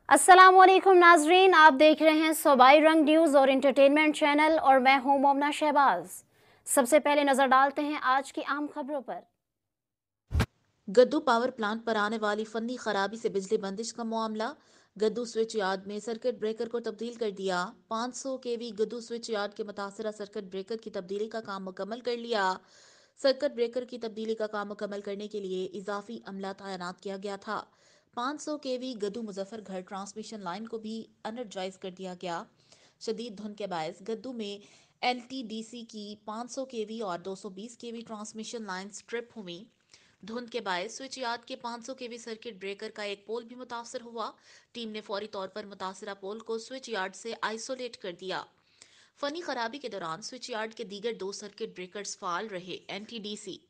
अस्सलाम वालेकुम नाजरीन, आप देख रहे हैं सूबाई रंग न्यूज़ और इंटरटेनमेंट चैनल और मैं हूं मोमना शहबाज। सबसे पहले नजर डालते हैं आज की अहम खबरों पर। गद्दू पावर प्लांट पर आने वाली फनी खराबी से बिजली बंदिश का मामला। गद्दू स्विच यार्ड में सर्किट ब्रेकर को तब्दील कर दिया। 500 केवी गद्दू स्विच यार्ड के मुतासरा सर्किट ब्रेकर की तब्दीली का काम मुकम्मल कर लिया। सर्किट ब्रेकर की तब्दीली का काम मुकम्मल करने के लिए इजाफी अमला तैनात किया गया था। 500 केवी गद्दू मुजफ्फरगढ़ ट्रांसमिशन लाइन को भी अनर्जाइज कर दिया गया। शदीद धुंध के बायस गद्दू में एलटीडीसी की 500 केवी और 220 केवी ट्रांसमिशन लाइन स्ट्रिप हुई। धुंध के बायस स्विच यार्ड के 500 केवी सर्किट ब्रेकर का एक पोल भी मुतासर हुआ। टीम ने फौरी तौर पर मुतासरा पोल को स्विच यार्ड से आइसोलेट कर दिया। फनी खराबी के दौरान स्विच यार्ड के दीगर 2 सर्किट ब्रेकर्स फाल रहे। एनटीडीसी